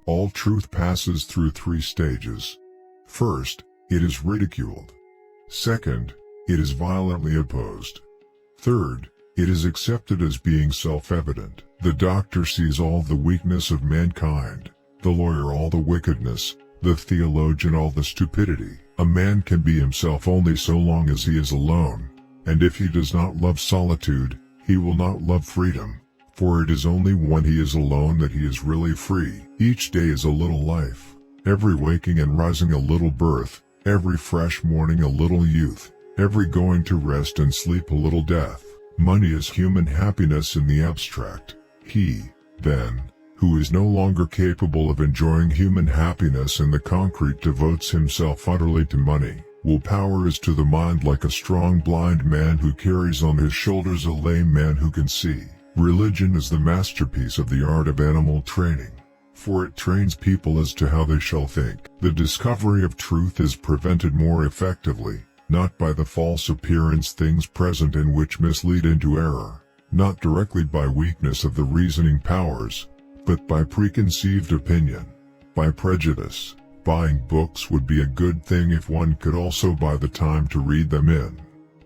All truth passes through three stages. First, it is ridiculed. Second, it is violently opposed. Third, it is accepted as being self-evident. The doctor sees all the weakness of mankind, the lawyer all the wickedness, the theologian all the stupidity. A man can be himself only so long as he is alone, and if he does not love solitude, he will not love freedom, for it is only when he is alone that he is really free. Each day is a little life, every waking and rising a little birth, every fresh morning a little youth, every going to rest and sleep a little death. Money is human happiness in the abstract. He, then, who is no longer capable of enjoying human happiness in the concrete devotes himself utterly to money. Willpower is to the mind like a strong blind man who carries on his shoulders a lame man who can see. Religion is the masterpiece of the art of animal training, for it trains people as to how they shall think. The discovery of truth is prevented more effectively, not by the false appearance things present in which mislead into error, not directly by weakness of the reasoning powers, but by preconceived opinion, by prejudice. Buying books would be a good thing if one could also buy the time to read them in.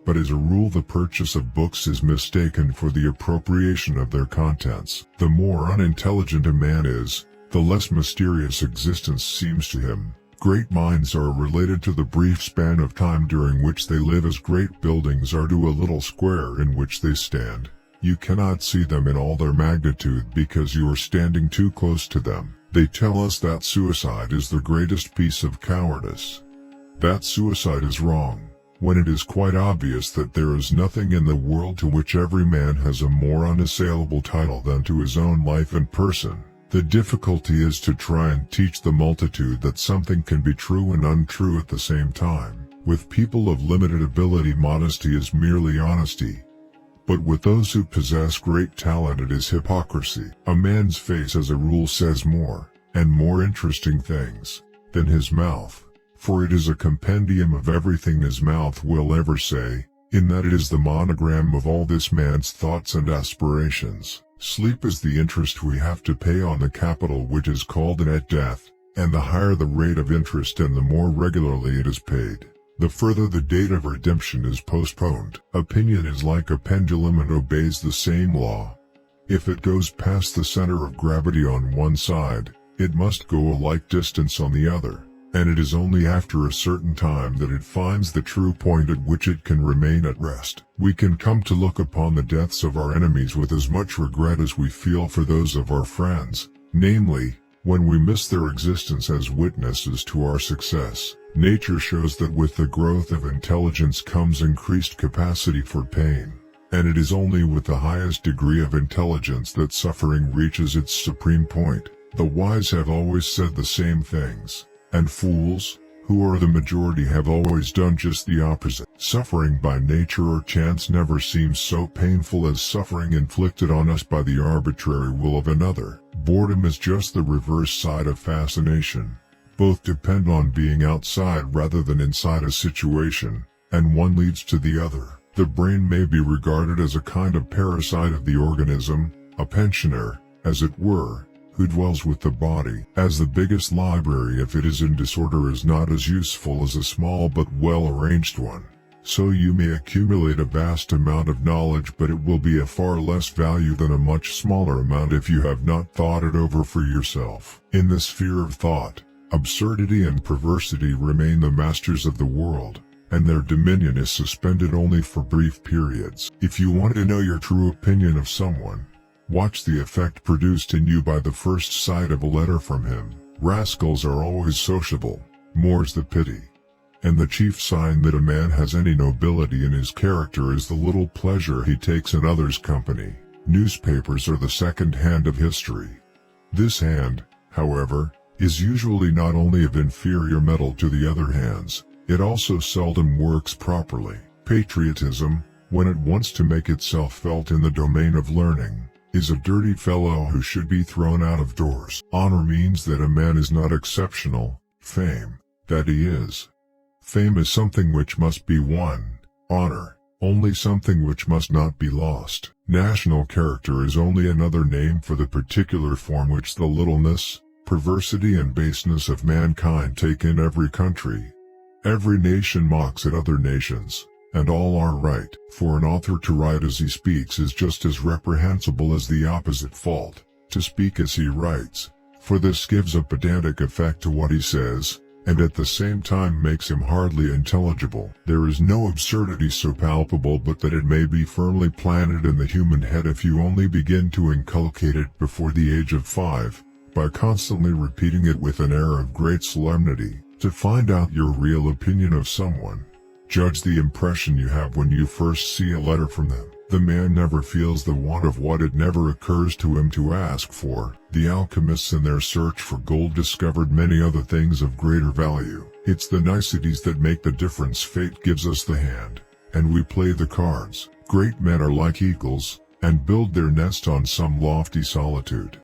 But as a rule the purchase of books is mistaken for the appropriation of their contents. The more unintelligent a man is, the less mysterious existence seems to him. Great minds are related to the brief span of time during which they live as great buildings are to a little square in which they stand. You cannot see them in all their magnitude because you are standing too close to them. They tell us that suicide is the greatest piece of cowardice. That suicide is wrong, when it is quite obvious that there is nothing in the world to which every man has a more unassailable title than to his own life and person. The difficulty is to try and teach the multitude that something can be true and untrue at the same time. With people of limited ability modesty is merely honesty. But with those who possess great talent it is hypocrisy. A man's face as a rule says more, and more interesting things, than his mouth, for it is a compendium of everything his mouth will ever say, in that it is the monogram of all this man's thoughts and aspirations. Sleep is the interest we have to pay on the capital which is called net death, and the higher the rate of interest and the more regularly it is paid, the further the date of redemption is postponed. Opinion is like a pendulum and obeys the same law. If it goes past the center of gravity on one side, it must go a like distance on the other, and it is only after a certain time that it finds the true point at which it can remain at rest. We can come to look upon the deaths of our enemies with as much regret as we feel for those of our friends, namely, when we miss their existence as witnesses to our success. Nature shows that with the growth of intelligence comes increased capacity for pain, and it is only with the highest degree of intelligence that suffering reaches its supreme point. The wise have always said the same things, and fools, who are the majority, have always done just the opposite. Suffering by nature or chance never seems so painful as suffering inflicted on us by the arbitrary will of another. Boredom is just the reverse side of fascination. Both depend on being outside rather than inside a situation, and one leads to the other. The brain may be regarded as a kind of parasite of the organism, a pensioner, as it were, who dwells with the body, as the biggest library if it is in disorder is not as useful as a small but well-arranged one. So you may accumulate a vast amount of knowledge, but it will be of far less value than a much smaller amount if you have not thought it over for yourself. In the sphere of thought, absurdity and perversity remain the masters of the world, and their dominion is suspended only for brief periods. If you want to know your true opinion of someone, watch the effect produced in you by the first sight of a letter from him. Rascals are always sociable, more's the pity. And the chief sign that a man has any nobility in his character is the little pleasure he takes in others' company. Newspapers are the second hand of history. This hand, however, is usually not only of inferior metal to the other hands, it also seldom works properly. Patriotism, when it wants to make itself felt in the domain of learning, is a dirty fellow who should be thrown out of doors. Honor means that a man is not exceptional, fame, that he is. Fame is something which must be won, honor, only something which must not be lost. National character is only another name for the particular form which the littleness, perversity and baseness of mankind take in every country. Every nation mocks at other nations, and all are right. For an author to write as he speaks is just as reprehensible as the opposite fault, to speak as he writes, for this gives a pedantic effect to what he says, and at the same time makes him hardly intelligible. There is no absurdity so palpable but that it may be firmly planted in the human head if you only begin to inculcate it before the age of 5, by constantly repeating it with an air of great solemnity. To find out your real opinion of someone, judge the impression you have when you first see a letter from them. The man never feels the want of what it never occurs to him to ask for. The alchemists in their search for gold discovered many other things of greater value. It's the niceties that make the difference. Fate gives us the hand, and we play the cards. Great men are like eagles, and build their nest on some lofty solitude.